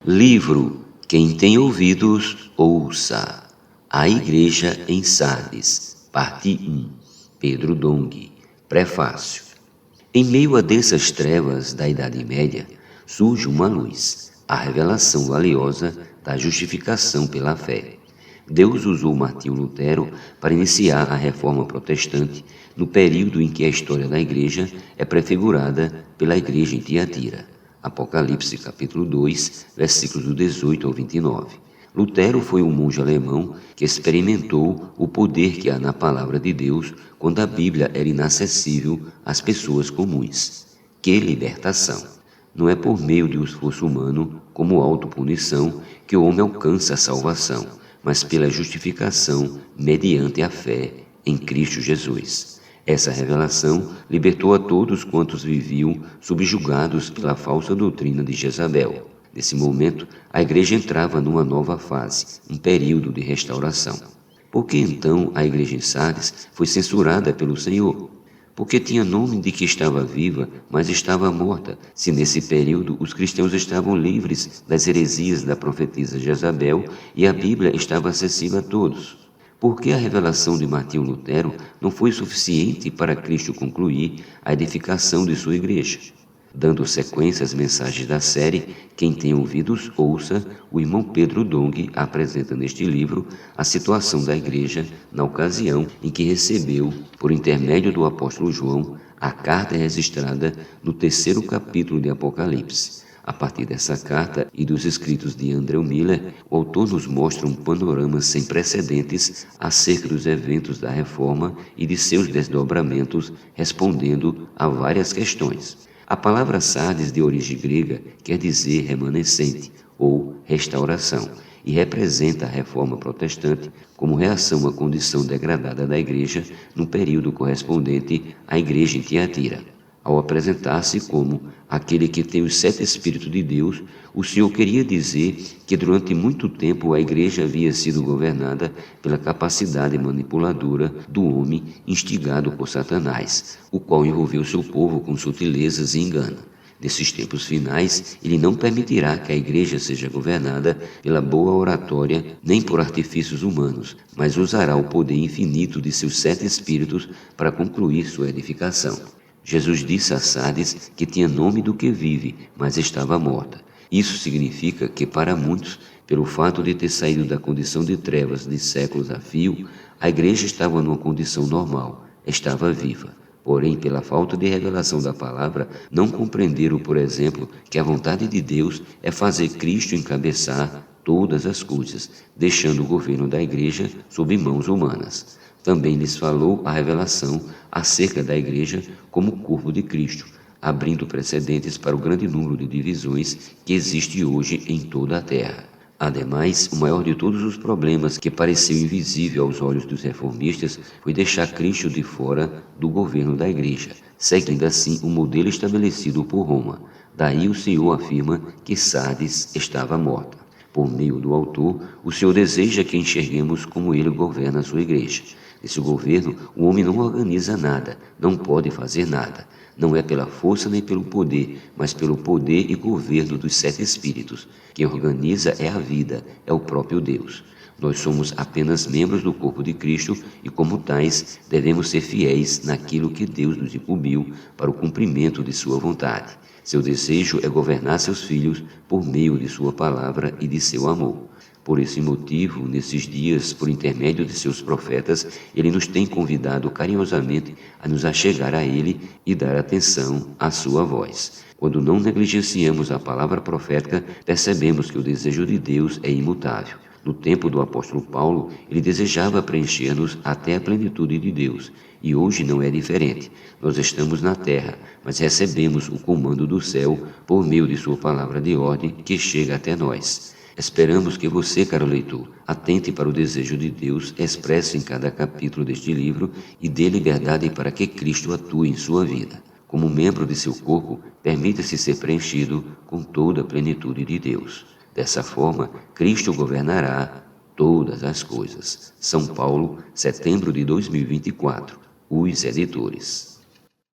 Livro Quem tem ouvidos, ouça. A Igreja em Sardes, parte 1. Pedro Dong. Prefácio. Em meio a dessas trevas da Idade Média, surge uma luz, a revelação valiosa da justificação pela fé. Deus usou Martinho Lutero para iniciar a Reforma Protestante no período em que a história da Igreja é prefigurada pela Igreja em Tiatira. Apocalipse capítulo 2, versículos do 18 ao 29. Lutero foi um monge alemão que experimentou o poder que há na palavra de Deus quando a Bíblia era inacessível às pessoas comuns. Que libertação! Não é por meio de um esforço humano, como autopunição, que o homem alcança a salvação, mas pela justificação mediante a fé em Cristo Jesus. Essa revelação libertou a todos quantos viviam subjugados pela falsa doutrina de Jezabel. Nesse momento, a igreja entrava numa nova fase, um período de restauração. Por que então a igreja em Sardes foi censurada pelo Senhor? Porque tinha nome de que estava viva, mas estava morta, se nesse período os cristãos estavam livres das heresias da profetisa Jezabel e a Bíblia estava acessível a todos. Porque a revelação de Martinho Lutero não foi suficiente para Cristo concluir a edificação de sua igreja. Dando sequência às mensagens da série Quem tem ouvidos, ouça, o irmão Pedro Dong apresenta neste livro a situação da igreja na ocasião em que recebeu, por intermédio do apóstolo João, a carta registrada no 3º capítulo de Apocalipse. A partir dessa carta e dos escritos de Andrew Miller, o autor nos mostra um panorama sem precedentes acerca dos eventos da Reforma e de seus desdobramentos, respondendo a várias questões. A palavra Sardes, de origem grega, quer dizer remanescente ou restauração, e representa a Reforma Protestante como reação à condição degradada da Igreja no período correspondente à Igreja em Tiatira. Ao apresentar-se como aquele que tem os 7 Espíritos de Deus, o Senhor queria dizer que durante muito tempo a Igreja havia sido governada pela capacidade manipuladora do homem instigado por Satanás, o qual envolveu seu povo com sutilezas e engano. Nesses tempos finais, ele não permitirá que a Igreja seja governada pela boa oratória nem por artifícios humanos, mas usará o poder infinito de seus 7 Espíritos para concluir sua edificação. Jesus disse a Sardes que tinha nome do que vive, mas estava morta. Isso significa que para muitos, pelo fato de ter saído da condição de trevas de séculos a fio, a igreja estava numa condição normal, estava viva. Porém, pela falta de revelação da palavra, não compreenderam, por exemplo, que a vontade de Deus é fazer Cristo encabeçar todas as coisas, deixando o governo da igreja sob mãos humanas. Também lhes falou a revelação acerca da igreja como corpo de Cristo, abrindo precedentes para o grande número de divisões que existe hoje em toda a terra. Ademais, o maior de todos os problemas que pareceu invisível aos olhos dos reformistas foi deixar Cristo de fora do governo da igreja, seguindo assim o modelo estabelecido por Roma. Daí o Senhor afirma que Sardes estava morta. Por meio do autor, o Senhor deseja que enxerguemos como ele governa a sua igreja. Nesse governo, o homem não organiza nada, não pode fazer nada. Não é pela força nem pelo poder, mas pelo poder e governo dos 7 Espíritos. Quem organiza é a vida, é o próprio Deus. Nós somos apenas membros do corpo de Cristo e, como tais, devemos ser fiéis naquilo que Deus nos incumbiu para o cumprimento de sua vontade. Seu desejo é governar seus filhos por meio de sua palavra e de seu amor. Por esse motivo, nesses dias, por intermédio de seus profetas, ele nos tem convidado carinhosamente a nos achegar a ele e dar atenção à sua voz. Quando não negligenciamos a palavra profética, percebemos que o desejo de Deus é imutável. No tempo do apóstolo Paulo, ele desejava preencher-nos até a plenitude de Deus. E hoje não é diferente. Nós estamos na terra, mas recebemos o comando do céu por meio de sua palavra de ordem que chega até nós. Esperamos que você, caro leitor, atente para o desejo de Deus expresso em cada capítulo deste livro e dê liberdade para que Cristo atue em sua vida. Como membro de seu corpo, permita-se ser preenchido com toda a plenitude de Deus. Dessa forma, Cristo governará todas as coisas. São Paulo, setembro de 2024. Os Editores.